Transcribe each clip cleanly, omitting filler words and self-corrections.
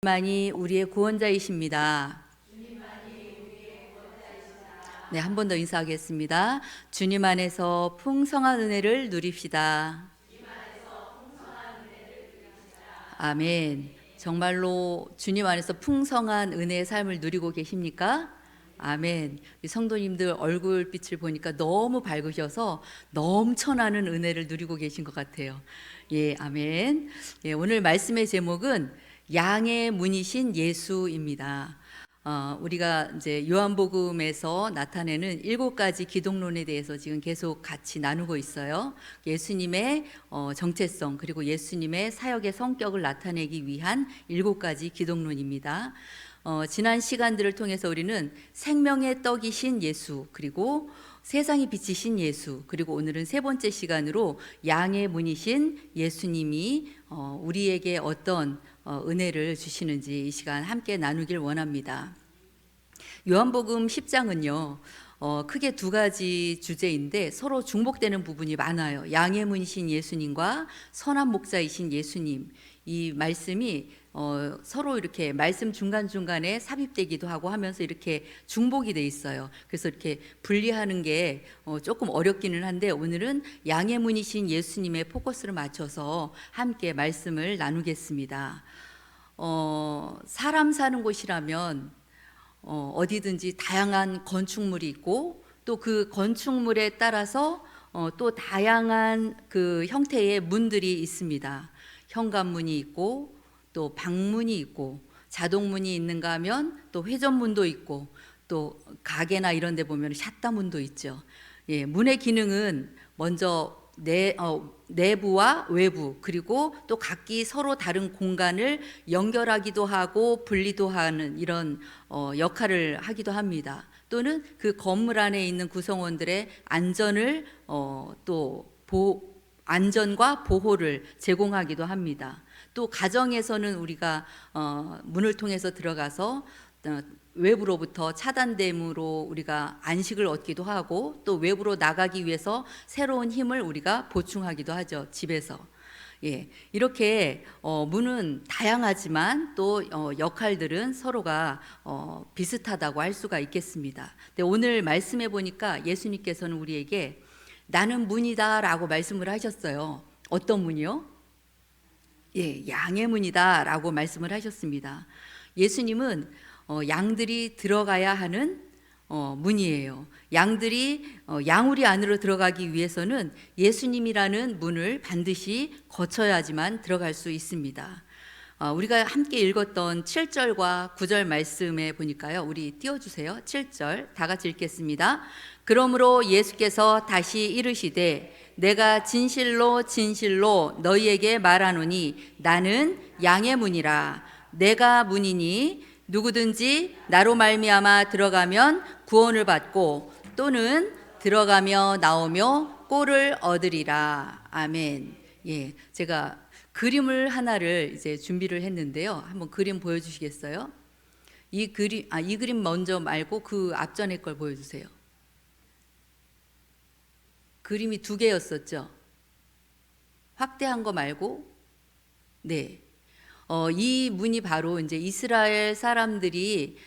주님만이 우리의 구원자이십니다. 네, 한 번 더 인사하겠습니다. 주님 안에서 풍성한 은혜를 누립시다. 아멘. 정말로 주님 안에서 풍성한 은혜의 삶을 누리고 계십니까? 아멘. 우리 성도님들 얼굴빛을 보니까 너무 밝으셔서 넘쳐나는 은혜를 누리고 계신 것 같아요. 예, 아멘. 예, 오늘 말씀의 제목은 양의 문이신 예수입니다. 우리가 이제 요한복음에서 나타내는 7가지 기독론에 대해서 지금 계속 같이 나누고 있어요. 예수님의 정체성 그리고 예수님의 사역의 성격을 나타내기 위한 7가지 기독론입니다. 지난 시간들을 통해서 우리는 생명의 떡이신 예수, 그리고 세상이 빛이신 예수, 그리고 오늘은 세 번째 시간으로 양의 문이신 예수님이 우리에게 어떤 은혜를 주시는지 이 시간 함께 나누길 원합니다. 요한복음 10장은요 크게 2가지 주제인데 서로 중복되는 부분이 많아요. 양의 문이신 예수님과 선한 목자이신 예수님, 이 말씀이 서로 이렇게 말씀 중간중간에 삽입되기도 하고 하면서 이렇게 중복이 돼 있어요. 그래서 이렇게 분리하는 게 조금 어렵기는 한데 오늘은 양의 문이신 예수님의 포커스를 맞춰서 함께 말씀을 나누겠습니다. 사람 사는 곳이라면 어디든지 다양한 건축물이 있고 또 그 건축물에 따라서 또 다양한 그 형태의 문들이 있습니다. 현관문이 있고 또 방문이 있고 자동문이 있는가 하면 또 회전문도 있고 또 가게나 이런 데 보면 샷다문도 있죠. 예, 문의 기능은 먼저 내부와 외부 그리고 또 각기 서로 다른 공간을 연결하기도 하고 분리도 하는 이런 역할을 하기도 합니다. 또는 그 건물 안에 있는 구성원들의 안전을 안전과 보호를 제공하기도 합니다. 또 가정에서는 우리가 문을 통해서 들어가서 외부로부터 차단됨으로 우리가 안식을 얻기도 하고 또 외부로 나가기 위해서 새로운 힘을 우리가 보충하기도 하죠. 집에서. 예, 이렇게 문은 다양하지만 또 역할들은 서로가 비슷하다고 할 수가 있겠습니다. 근데 오늘 말씀해 보니까 예수님께서는 우리에게 나는 문이다 라고 말씀을 하셨어요. 어떤 문이요? 예, 양의 문이다 라고 말씀을 하셨습니다. 예수님은 양들이 들어가야 하는 문이에요. 양들이 양우리 안으로 들어가기 위해서는 예수님이라는 문을 반드시 거쳐야지만 들어갈 수 있습니다. 우리가 함께 읽었던 7절과 9절 말씀에 보니까요. 우리 띄워주세요. 7절 다 같이 읽겠습니다. 그러므로 예수께서 다시 이르시되 내가 진실로 진실로 너희에게 말하노니 나는 양의 문이라. 내가 문이니 누구든지 나로 말미암아 들어가면 구원을 받고 또는 들어가며 나오며 꼴을 얻으리라. 아멘. 예, 제가 그림을 하나를 이제 준비를 했는데요. 한번 그림 보여주시겠어요? 이 그림 먼저 말고 그 앞전에 걸 보여주세요. 그림이 2개였었죠. 확대한 거 말고, 네. 이 문이 바로 이제 이스라엘 사람들이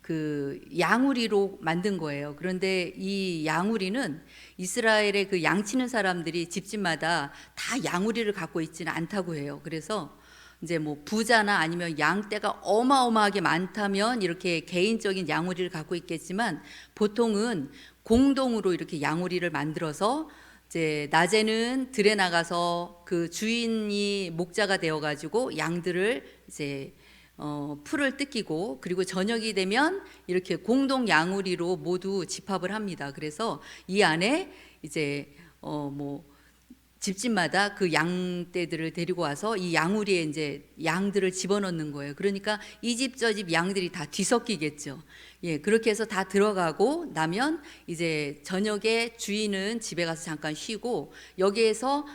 그 양우리로 만든 거예요. 그런데 이 양우리는 이스라엘의 그 양치는 사람들이 집집마다 다 양우리를 갖고 있지는 않다고 해요. 그래서 이제 뭐 부자나 아니면 양떼가 어마어마하게 많다면 이렇게 개인적인 양우리를 갖고 있겠지만 보통은 공동으로 이렇게 양우리를 만들어서 이제 낮에는 들에 나가서 그 주인이 목자가 되어 가지고 양들을 이제 풀을 뜯기고 그리고 저녁이 되면 이렇게 공동 양우리로 모두 집합을 합니다. 그래서 이 안에 이제 뭐 집집마다 그 양떼들을 데리고 와서 이 양우리에 이제 양들을 집어넣는 거예요. 그러니까 이 집 저 집 양들이 다 뒤섞이겠죠. 예, 그렇게 해서 다 들어가고 나면 이제 저녁에 주인은 집에 가서 잠깐 쉬고 여기에서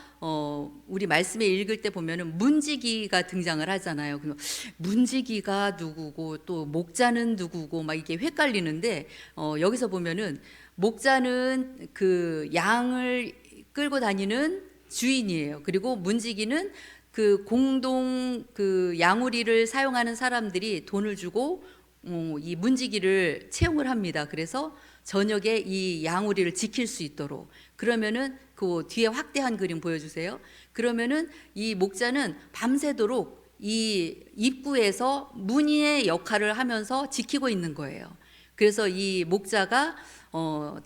우리 말씀에 읽을 때 보면은 문지기가 등장을 하잖아요. 그럼 문지기가 누구고 또 목자는 누구고 막 이게 헷갈리는데 여기서 보면은 목자는 그 양을 끌고 다니는 주인이에요. 그리고 문지기는 그 공동 그 양우리를 사용하는 사람들이 돈을 주고 이 문지기를 채용을 합니다. 그래서 저녁에 이 양우리를 지킬 수 있도록. 그러면은 그 뒤에 확대한 그림 보여주세요. 그러면은 이 목자는 밤새도록 이 입구에서 문의 역할을 하면서 지키고 있는 거예요. 그래서 이 목자가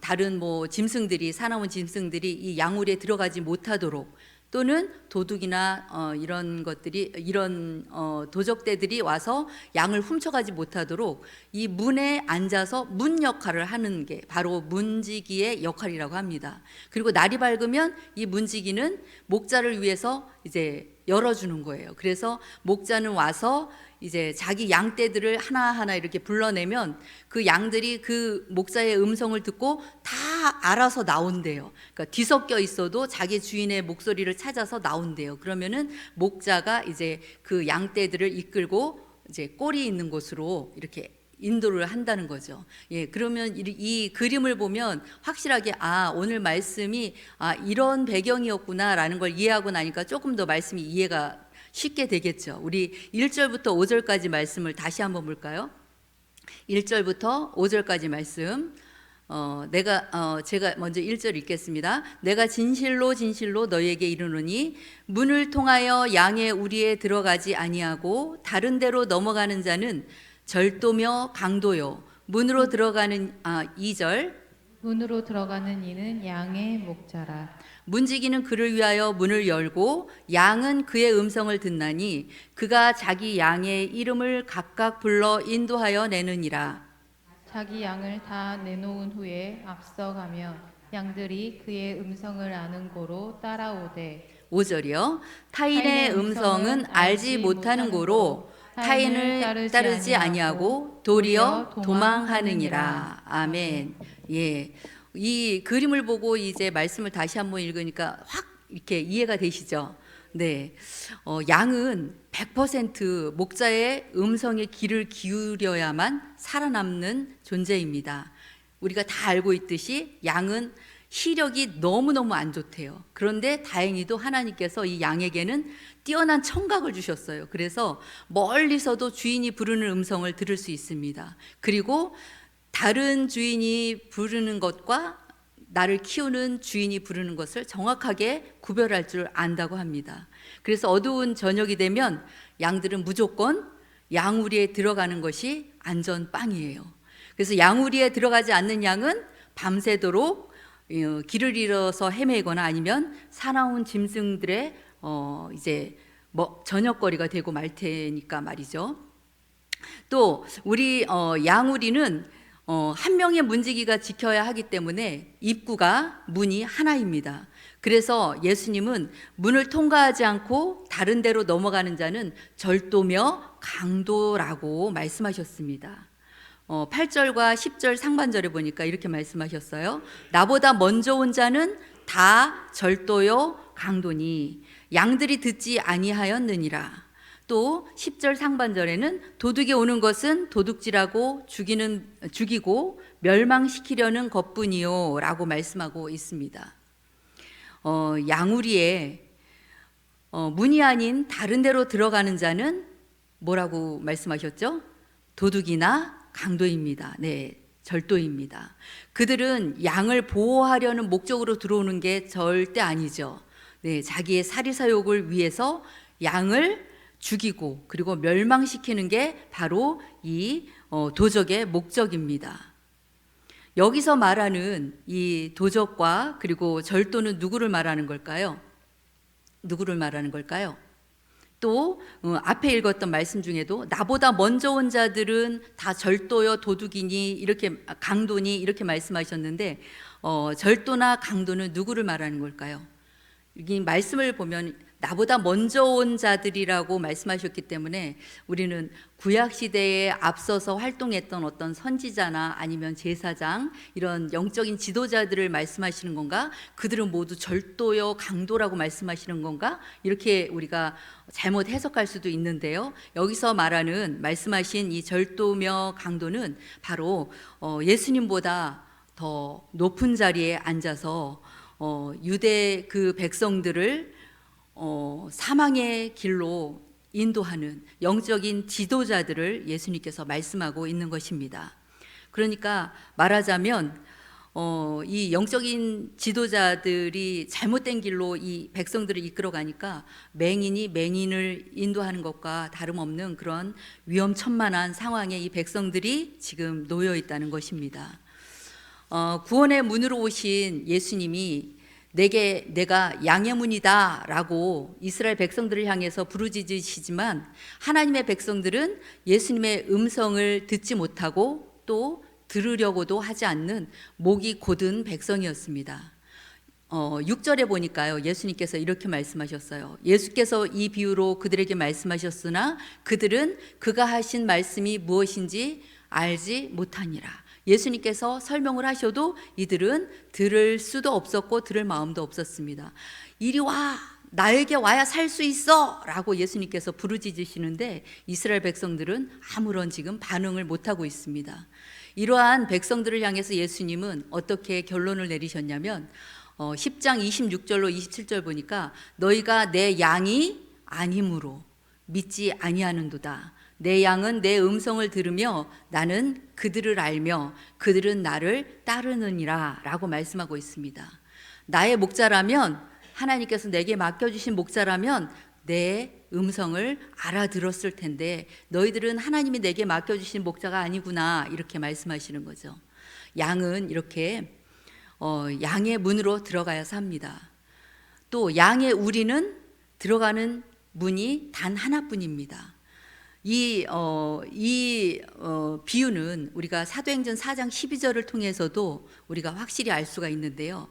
다른 뭐 짐승들이 사나운 짐승들이 이 양우리에 들어가지 못하도록, 또는 도둑이나 이런 것들이 이런 도적대들이 와서 양을 훔쳐가지 못하도록 이 문에 앉아서 문 역할을 하는 게 바로 문지기의 역할이라고 합니다. 그리고 날이 밝으면 이 문지기는 목자를 위해서 이제 열어주는 거예요. 그래서 목자는 와서 이제 자기 양떼들을 하나하나 이렇게 불러내면 그 양들이 그 목자의 음성을 듣고 다 알아서 나온대요. 그러니까 뒤섞여 있어도 자기 주인의 목소리를 찾아서 나온대요. 그러면은 목자가 이제 그 양떼들을 이끌고 이제 꼴이 있는 곳으로 이렇게 인도를 한다는 거죠. 예, 그러면 이 그림을 보면 확실하게 오늘 말씀이 이런 배경이었구나라는 걸 이해하고 나니까 조금 더 말씀이 이해가 쉽게 되겠죠. 우리 1절부터 5절까지 말씀을 다시 한번 볼까요? 1절부터 5절까지 말씀. 제가 먼저 1절 읽겠습니다. 내가 진실로 진실로 너희에게 이르노니 문을 통하여 양의 우리에 들어가지 아니하고 다른 데로 넘어가는 자는 절도며 강도요. 문으로 들어가는 2절. 문으로 들어가는 이는 양의 목자라. 문지기는 그를 위하여 문을 열고 양은 그의 음성을 듣나니 그가 자기 양의 이름을 각각 불러 인도하여 내느니라. 자기 양을 다 내놓은 후에 앞서가며 양들이 그의 음성을 아는 고로 따라오되. 5절이요. 타인의 음성은 알지 못하는 고로 타인을 따르지 아니하고 도리어 도망하느니라. 아멘. 예. 이 그림을 보고 이제 말씀을 다시 한번 읽으니까 확 이렇게 이해가 되시죠? 네. 양은 100% 목자의 음성에 귀를 기울여야만 살아남는 존재입니다. 우리가 다 알고 있듯이 양은 시력이 너무너무 안 좋대요. 그런데 다행히도 하나님께서 이 양에게는 뛰어난 청각을 주셨어요. 그래서 멀리서도 주인이 부르는 음성을 들을 수 있습니다. 그리고 다른 주인이 부르는 것과 나를 키우는 주인이 부르는 것을 정확하게 구별할 줄 안다고 합니다. 그래서 어두운 저녁이 되면 양들은 무조건 양우리에 들어가는 것이 안전빵이에요. 그래서 양우리에 들어가지 않는 양은 밤새도록 길을 잃어서 헤매거나 아니면 사나운 짐승들의 이제 저녁거리가 되고 말 테니까 말이죠. 또 우리 양우리는 한 명의 문지기가 지켜야 하기 때문에 입구가 문이 하나입니다. 그래서 예수님은 문을 통과하지 않고 다른 데로 넘어가는 자는 절도며 강도라고 말씀하셨습니다. 8절과 10절 상반절에 보니까 이렇게 말씀하셨어요. 나보다 먼저 온 자는 다 절도요 강도니 양들이 듣지 아니하였느니라. 또 10절 상반절에는 도둑이 오는 것은 도둑질하고 죽이고 멸망시키려는 것뿐이요 라고 말씀하고 있습니다. 양우리에 문이 아닌 다른 데로 들어가는 자는 뭐라고 말씀하셨죠? 도둑이나 강도입니다. 네, 절도입니다. 그들은 양을 보호하려는 목적으로 들어오는 게 절대 아니죠. 네, 자기의 사리사욕을 위해서 양을 죽이고 그리고 멸망시키는 게 바로 이 도적의 목적입니다. 여기서 말하는 이 도적과 그리고 절도는 누구를 말하는 걸까요? 누구를 말하는 걸까요? 또 앞에 읽었던 말씀 중에도 나보다 먼저 온 자들은 다 절도요 도둑이니 이렇게 강도니 이렇게 말씀하셨는데 절도나 강도는 누구를 말하는 걸까요? 이 말씀을 보면 나보다 먼저 온 자들이라고 말씀하셨기 때문에 우리는 구약 시대에 앞서서 활동했던 어떤 선지자나 아니면 제사장 이런 영적인 지도자들을 말씀하시는 건가? 그들은 모두 절도요 강도라고 말씀하시는 건가? 이렇게 우리가 잘못 해석할 수도 있는데요. 여기서 말씀하신 이 절도며 강도는 바로 예수님보다 더 높은 자리에 앉아서 유대 그 백성들을 사망의 길로 인도하는 영적인 지도자들을 예수님께서 말씀하고 있는 것입니다. 그러니까 말하자면 이 영적인 지도자들이 잘못된 길로 이 백성들을 이끌어가니까 맹인이 맹인을 인도하는 것과 다름없는 그런 위험천만한 상황에 이 백성들이 지금 놓여 있다는 것입니다. 구원의 문으로 오신 예수님이 내가 양의 문이다 라고 이스라엘 백성들을 향해서 부르짖으시지만 하나님의 백성들은 예수님의 음성을 듣지 못하고 또 들으려고도 하지 않는 목이 곧은 백성이었습니다. 6절에 보니까요, 예수님께서 이렇게 말씀하셨어요. 예수께서 이 비유로 그들에게 말씀하셨으나 그들은 그가 하신 말씀이 무엇인지 알지 못하니라. 예수님께서 설명을 하셔도 이들은 들을 수도 없었고 들을 마음도 없었습니다. 이리 와, 나에게 와야 살 수 있어 라고 예수님께서 부르짖으시는데 이스라엘 백성들은 아무런 지금 반응을 못하고 있습니다. 이러한 백성들을 향해서 예수님은 어떻게 결론을 내리셨냐면 10장 26절로 27절 보니까 너희가 내 양이 아니므로 믿지 아니하는도다. 내 양은 내 음성을 들으며 나는 그들을 알며 그들은 나를 따르느니라 라고 말씀하고 있습니다. 나의 목자라면, 하나님께서 내게 맡겨주신 목자라면 내 음성을 알아들었을 텐데 너희들은 하나님이 내게 맡겨주신 목자가 아니구나 이렇게 말씀하시는 거죠. 양은 이렇게 양의 문으로 들어가야 합니다. 또 양의 우리는 들어가는 문이 단 하나뿐입니다. 이 비유는 우리가 사도행전 4장 12절을 통해서도 우리가 확실히 알 수가 있는데요.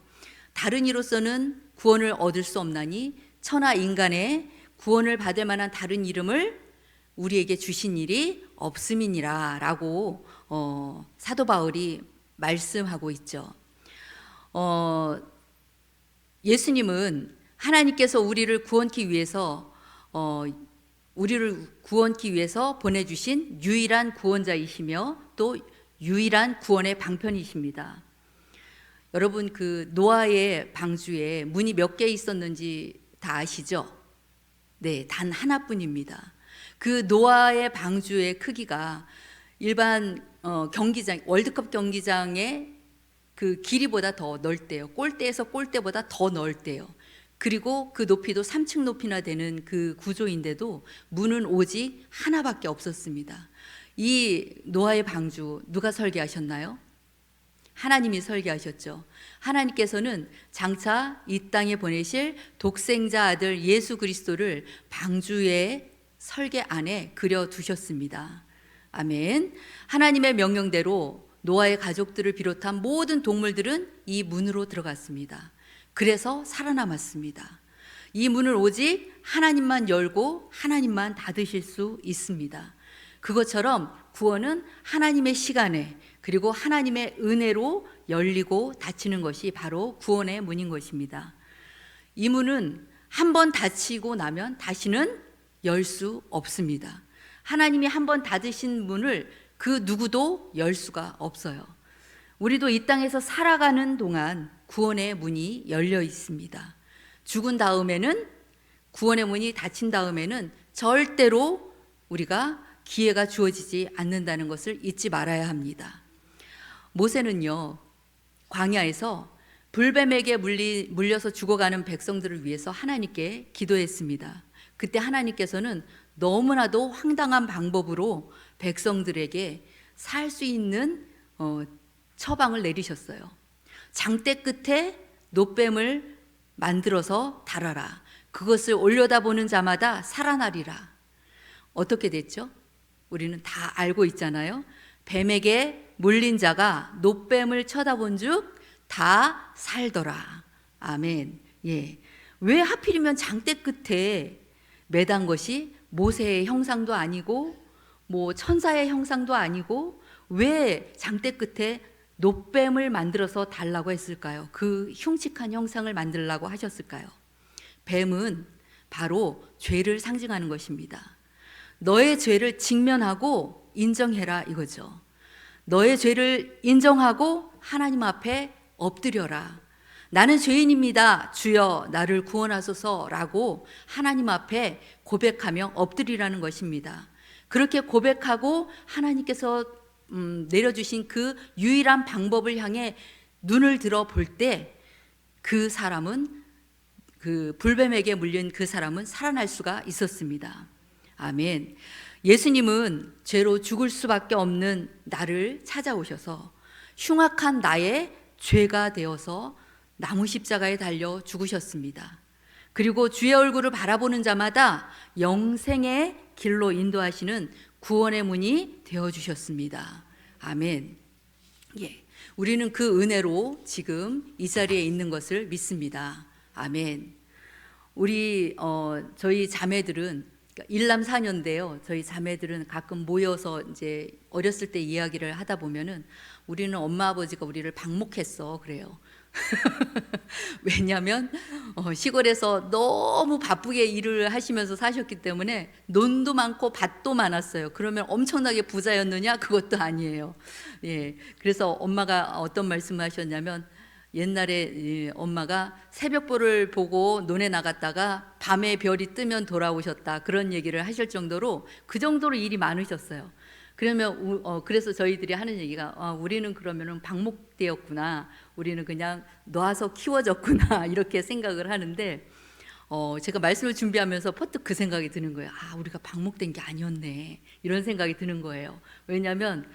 다른 이로서는 구원을 얻을 수 없나니 천하 인간의 구원을 받을 만한 다른 이름을 우리에게 주신 일이 없음이니라 라고 사도 바울이 말씀하고 있죠. 예수님은 하나님께서 우리를 구원하기 위해서 보내주신 유일한 구원자이시며 또 유일한 구원의 방편이십니다. 여러분, 그 노아의 방주에 문이 몇 개 있었는지 다 아시죠? 네, 단 하나뿐입니다. 그 노아의 방주의 크기가 일반 경기장, 월드컵 경기장의 그 길이보다 더 넓대요. 골대에서 골대보다 더 넓대요. 그리고 그 높이도 3층 높이나 되는 그 구조인데도 문은 오직 하나밖에 없었습니다. 이 노아의 방주 누가 설계하셨나요? 하나님이 설계하셨죠. 하나님께서는 장차 이 땅에 보내실 독생자 아들 예수 그리스도를 방주의 설계 안에 그려두셨습니다. 아멘. 하나님의 명령대로 노아의 가족들을 비롯한 모든 동물들은 이 문으로 들어갔습니다. 그래서 살아남았습니다. 이 문을 오직 하나님만 열고 하나님만 닫으실 수 있습니다. 그것처럼 구원은 하나님의 시간에 그리고 하나님의 은혜로 열리고 닫히는 것이 바로 구원의 문인 것입니다. 이 문은 한번 닫히고 나면 다시는 열 수 없습니다. 하나님이 한번 닫으신 문을 그 누구도 열 수가 없어요. 우리도 이 땅에서 살아가는 동안 구원의 문이 열려 있습니다. 죽은 다음에는, 구원의 문이 닫힌 다음에는 절대로 우리가 기회가 주어지지 않는다는 것을 잊지 말아야 합니다. 모세는요, 광야에서 불뱀에게 물려서 죽어가는 백성들을 위해서 하나님께 기도했습니다. 그때 하나님께서는 너무나도 황당한 방법으로 백성들에게 살 수 있는 처방을 내리셨어요. 장대 끝에 놋뱀을 만들어서 달아라. 그것을 올려다보는 자마다 살아나리라. 어떻게 됐죠? 우리는 다 알고 있잖아요. 뱀에게 물린 자가 놋뱀을 쳐다본 즉 다 살더라. 아멘. 예. 왜 하필이면 장대 끝에 매단 것이 모세의 형상도 아니고 뭐 천사의 형상도 아니고 왜 장대 끝에 놋뱀을 만들어서 달라고 했을까요? 그 흉측한 형상을 만들라고 하셨을까요? 뱀은 바로 죄를 상징하는 것입니다. 너의 죄를 직면하고 인정해라 이거죠. 너의 죄를 인정하고 하나님 앞에 엎드려라. 나는 죄인입니다. 주여 나를 구원하소서라고 하나님 앞에 고백하며 엎드리라는 것입니다. 그렇게 고백하고 하나님께서 내려주신 그 유일한 방법을 향해 눈을 들어 볼 때 그 사람은, 그 불뱀에게 물린 그 사람은 살아날 수가 있었습니다. 아멘. 예수님은 죄로 죽을 수밖에 없는 나를 찾아오셔서 흉악한 나의 죄가 되어서 나무 십자가에 달려 죽으셨습니다. 그리고 주의 얼굴을 바라보는 자마다 영생의 길로 인도하시는 구원의 문이 되어주셨습니다. 아멘. 예, 우리는 그 은혜로 지금 이 자리에 있는 것을 믿습니다. 아멘. 우리 저희 자매들은 일남 사녀인데요. 저희 자매들은 가끔 모여서 이제 어렸을 때 이야기를 하다 보면은 우리는 엄마 아버지가 우리를 방목했어 그래요. 왜냐하면 시골에서 너무 바쁘게 일을 하시면서 사셨기 때문에 논도 많고 밭도 많았어요. 그러면 엄청나게 부자였느냐? 그것도 아니에요. 예, 그래서 엄마가 어떤 말씀을 하셨냐면 옛날에 엄마가 새벽보를 보고 논에 나갔다가 밤에 별이 뜨면 돌아오셨다 그런 얘기를 하실 정도로 그 정도로 일이 많으셨어요. 그러면 그래서 저희들이 하는 얘기가 우리는 그러면은 방목되었구나, 우리는 그냥 놓아서 키워졌구나 이렇게 생각을 하는데 제가 말씀을 준비하면서 퍼뜩 그 생각이 드는 거예요. 우리가 방목된 게 아니었네 이런 생각이 드는 거예요. 왜냐하면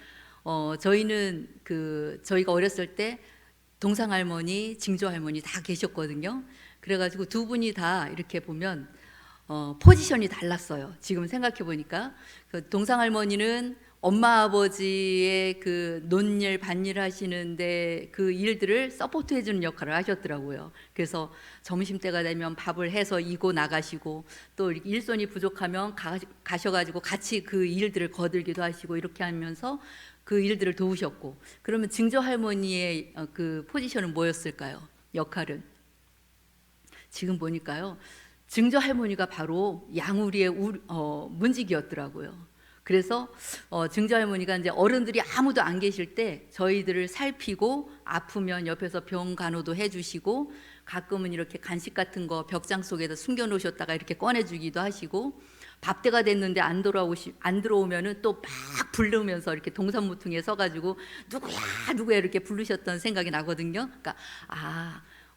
저희는 저희가 어렸을 때 동상 할머니, 징조 할머니 다 계셨거든요. 그래가지고 두 분이 다 이렇게 보면 포지션이 달랐어요. 지금 생각해 보니까 그 동상 할머니는 엄마 아버지의 그 논일 밭일 하시는데 그 일들을 서포트 해주는 역할을 하셨더라고요. 그래서 점심때가 되면 밥을 해서 이고 나가시고 또 일손이 부족하면 가셔가지고 같이 그 일들을 거들기도 하시고 이렇게 하면서 그 일들을 도우셨고, 그러면 증조 할머니의 그 포지션은 뭐였을까요? 역할은 지금 보니까요, 증조 할머니가 바로 양우리의 문지기였더라고요. 그래서 증조 할머니가 이제 어른들이 아무도 안 계실 때 저희들을 살피고 아프면 옆에서 병 간호도 해주시고 가끔은 이렇게 간식 같은 거 벽장 속에다 숨겨놓으셨다가 이렇게 꺼내주기도 하시고, 밥때가 됐는데 안 들어오면은 또 막 부르면서 이렇게 동산무통에 서가지고 누구야 이렇게 부르셨던 생각이 나거든요. 그러니까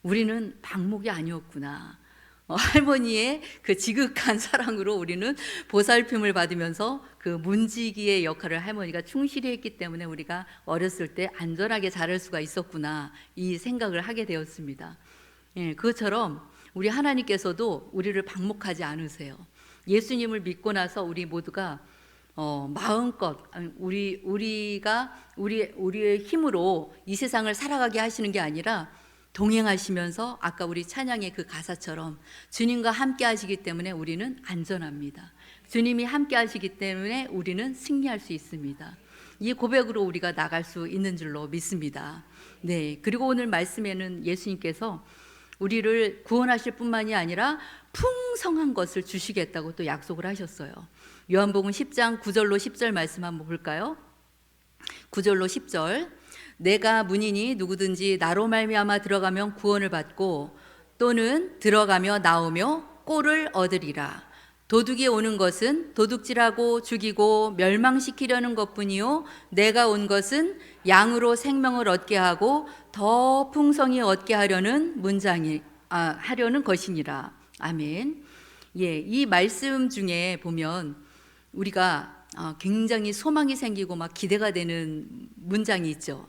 우리는 방목이 아니었구나. 할머니의 그 지극한 사랑으로 우리는 보살핌을 받으면서 그 문지기의 역할을 할머니가 충실히 했기 때문에 우리가 어렸을 때 안전하게 자랄 수가 있었구나 이 생각을 하게 되었습니다. 예, 그것처럼 우리 하나님께서도 우리를 방목하지 않으세요. 예수님을 믿고 나서 우리 모두가 마음껏 우리가 우리의 힘으로 이 세상을 살아가게 하시는 게 아니라 동행하시면서 아까 우리 찬양의 그 가사처럼 주님과 함께 하시기 때문에 우리는 안전합니다. 주님이 함께 하시기 때문에 우리는 승리할 수 있습니다. 이 고백으로 우리가 나갈 수 있는 줄로 믿습니다. 네, 그리고 오늘 말씀에는 예수님께서 우리를 구원하실 뿐만이 아니라 풍성한 것을 주시겠다고 또 약속을 하셨어요. 요한복음 10장 9절로 10절 말씀 한번 볼까요? 9절로 10절. 내가 문이니 누구든지 나로 말미암아 들어가면 구원을 받고 또는 들어가며 나오며 꼴을 얻으리라. 도둑이 오는 것은 도둑질하고 죽이고 멸망시키려는 것뿐이요 내가 온 것은 양으로 생명을 얻게 하고 더 풍성히 얻게 하려는 하려는 것이니라. 아멘. 예, 이 말씀 중에 보면 우리가 굉장히 소망이 생기고 막 기대가 되는 문장이 있죠.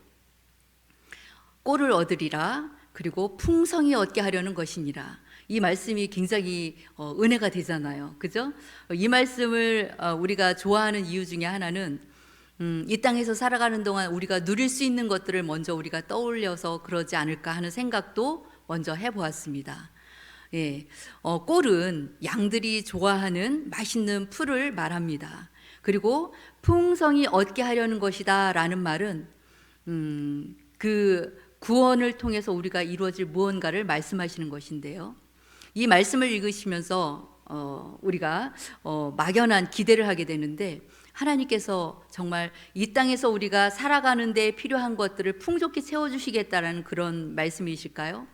꼴을 얻으리라, 그리고 풍성히 얻게 하려는 것이니라. 이 말씀이 굉장히 은혜가 되잖아요. 그죠? 이 말씀을 우리가 좋아하는 이유 중에 하나는 이 땅에서 살아가는 동안 우리가 누릴 수 있는 것들을 먼저 우리가 떠올려서 그러지 않을까 하는 생각도 먼저 해보았습니다. 예, 꼴은 양들이 좋아하는 맛있는 풀을 말합니다. 그리고 풍성히 얻게 하려는 것이다 라는 말은 그 구원을 통해서 우리가 이루어질 무언가를 말씀하시는 것인데요. 이 말씀을 읽으시면서 우리가 막연한 기대를 하게 되는데, 하나님께서 정말 이 땅에서 우리가 살아가는 데 필요한 것들을 풍족히 채워주시겠다라는 그런 말씀이실까요?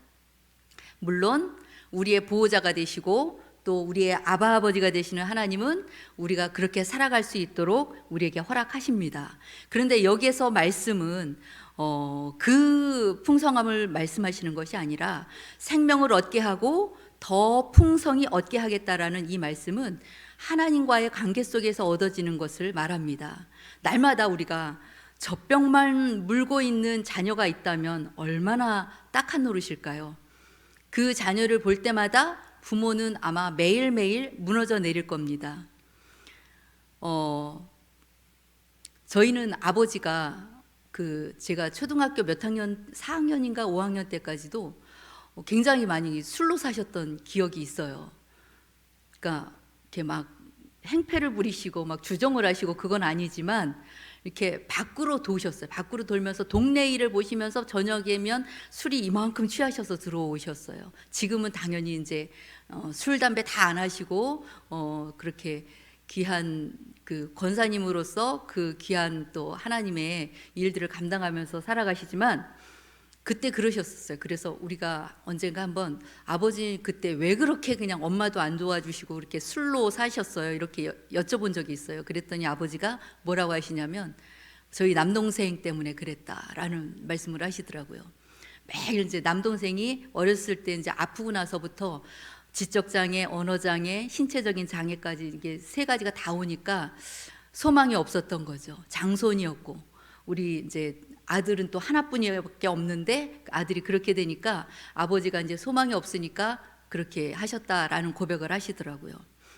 물론 우리의 보호자가 되시고 또 우리의 아바 아버지가 되시는 하나님은 우리가 그렇게 살아갈 수 있도록 우리에게 허락하십니다. 그런데 여기에서 말씀은 그 풍성함을 말씀하시는 것이 아니라 생명을 얻게 하고 더 풍성히 얻게 하겠다라는 이 말씀은 하나님과의 관계 속에서 얻어지는 것을 말합니다. 날마다 우리가 젖병만 물고 있는 자녀가 있다면 얼마나 딱한 노릇일까요? 그 자녀를 볼 때마다 부모는 아마 매일매일 무너져 내릴 겁니다. 저희는 아버지가 제가 초등학교 몇 학년, 4학년인가 5학년 때까지도 굉장히 많이 술로 사셨던 기억이 있어요. 그러니까 이렇게 막 행패를 부리시고 막 주정을 하시고 그건 아니지만 이렇게 밖으로 도우셨어요. 밖으로 돌면서 동네 일을 보시면서 저녁이면 술이 이만큼 취하셔서 들어오셨어요. 지금은 당연히 이제 술 담배 다 안 하시고 그렇게 귀한 그 권사님으로서 그 귀한 또 하나님의 일들을 감당하면서 살아가시지만 그때 그러셨었어요. 그래서 우리가 언젠가 한번 아버지 그때 왜 그렇게 그냥 엄마도 안 도와주시고 그렇게 술로 사셨어요? 이렇게 여쭤본 적이 있어요. 그랬더니 아버지가 뭐라고 하시냐면 저희 남동생 때문에 그랬다라는 말씀을 하시더라고요. 매일 이제 남동생이 어렸을 때 이제 아프고 나서부터 지적 장애, 언어 장애, 신체적인 장애까지 이게 세 가지가 다 오니까 소망이 없었던 거죠. 장손이었고 우리 이제 아들은 또 하나뿐이밖에 없는데 아들이 그렇게 되니까 아버지가 이제 소망이 없으니까 그렇게 하셨다라는 고백을 하시더라고요.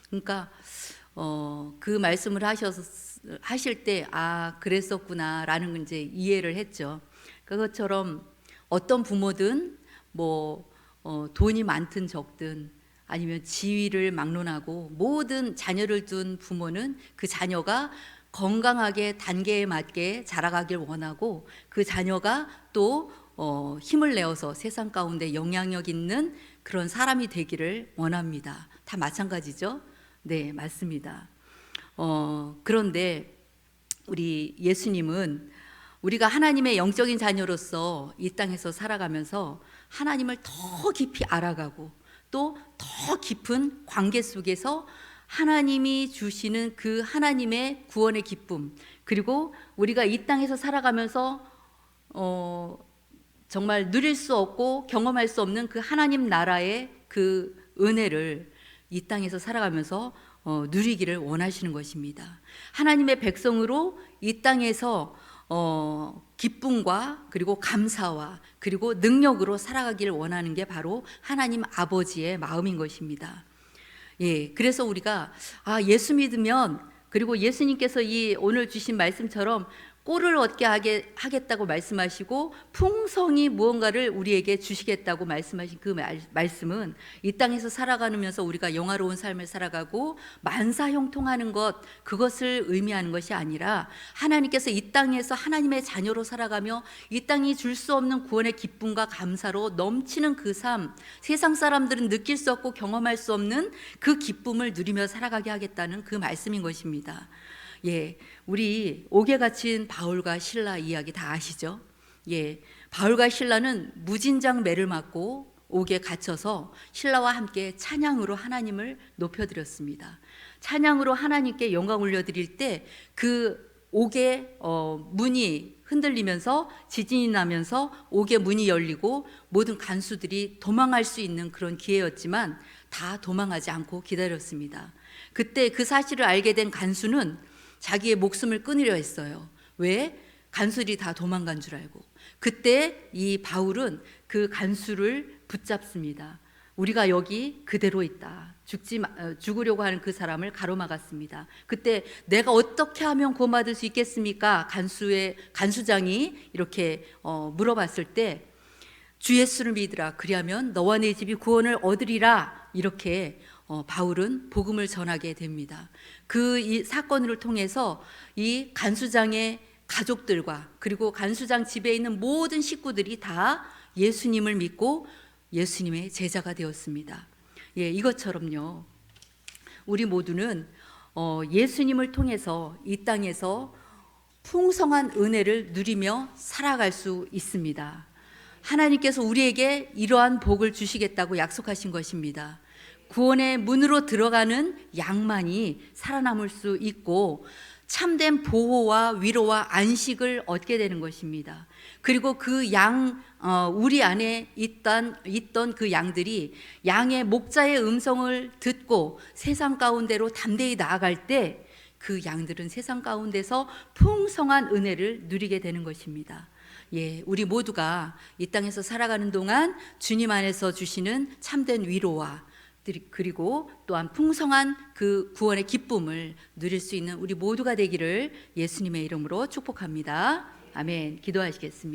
그러니까 그 말씀을 하실 때 그랬었구나라는 이제 이해를 했죠. 그것처럼 어떤 부모든 뭐 돈이 많든 적든 아니면 지위를 막론하고 모든 자녀를 둔 부모는 그 자녀가 건강하게 단계에 맞게 자라가길 원하고 그 자녀가 또 힘을 내어서 세상 가운데 영향력 있는 그런 사람이 되기를 원합니다. 다 마찬가지죠? 네, 맞습니다. 그런데 우리 예수님은 우리가 하나님의 영적인 자녀로서 이 땅에서 살아가면서 하나님을 더 깊이 알아가고 또 더 깊은 관계 속에서 하나님이 주시는 그 하나님의 구원의 기쁨, 그리고 우리가 이 땅에서 살아가면서 정말 누릴 수 없고 경험할 수 없는 그 하나님 나라의 그 은혜를 이 땅에서 살아가면서 누리기를 원하시는 것입니다. 하나님의 백성으로 이 땅에서 기쁨과 그리고 감사와 그리고 능력으로 살아가기를 원하는 게 바로 하나님 아버지의 마음인 것입니다. 예, 그래서 우리가 예수 믿으면, 그리고 예수님께서 이 오늘 주신 말씀처럼 꼴을 얻게 하겠다고 말씀하시고 풍성히 무언가를 우리에게 주시겠다고 말씀하신 그 말씀은 이 땅에서 살아가면서 우리가 영화로운 삶을 살아가고 만사형통하는 그것을 의미하는 것이 아니라 하나님께서 이 땅에서 하나님의 자녀로 살아가며 이 땅이 줄 수 없는 구원의 기쁨과 감사로 넘치는 그 삶, 세상 사람들은 느낄 수 없고 경험할 수 없는 그 기쁨을 누리며 살아가게 하겠다는 그 말씀인 것입니다. 예, 우리 옥에 갇힌 바울과 실라 이야기 다 아시죠? 예, 바울과 실라는 무진장 매를 맞고 옥에 갇혀서 신라와 함께 찬양으로 하나님을 높여드렸습니다. 찬양으로 하나님께 영광 올려드릴 때 그 옥의 문이 흔들리면서 지진이 나면서 옥의 문이 열리고 모든 간수들이 도망할 수 있는 그런 기회였지만 다 도망하지 않고 기다렸습니다. 그때 그 사실을 알게 된 간수는 자기의 목숨을 끊으려 했어요. 왜? 간수들이 다 도망간 줄 알고. 그때 이 바울은 그 간수를 붙잡습니다. 우리가 여기 그대로 있다. 죽으려고 하는 그 사람을 가로막았습니다. 그때 내가 어떻게 하면 구원받을 수 있겠습니까? 간수장이 이렇게 물어봤을 때 주 예수를 믿으라. 그리하면 너와 네 집이 구원을 얻으리라. 이렇게 바울은 복음을 전하게 됩니다. 이 사건을 통해서 이 간수장의 가족들과 그리고 간수장 집에 있는 모든 식구들이 다 예수님을 믿고 예수님의 제자가 되었습니다. 예, 이것처럼요. 우리 모두는 예수님을 통해서 이 땅에서 풍성한 은혜를 누리며 살아갈 수 있습니다. 하나님께서 우리에게 이러한 복을 주시겠다고 약속하신 것입니다. 구원의 문으로 들어가는 양만이 살아남을 수 있고 참된 보호와 위로와 안식을 얻게 되는 것입니다. 그리고 그 우리 안에 있던 그 양들이 양의 목자의 음성을 듣고 세상 가운데로 담대히 나아갈 때 그 양들은 세상 가운데서 풍성한 은혜를 누리게 되는 것입니다. 예, 우리 모두가 이 땅에서 살아가는 동안 주님 안에서 주시는 참된 위로와 그리고 또한 풍성한 그 구원의 기쁨을 누릴 수 있는 우리 모두가 되기를 예수님의 이름으로 축복합니다. 아멘. 기도하시겠습니다.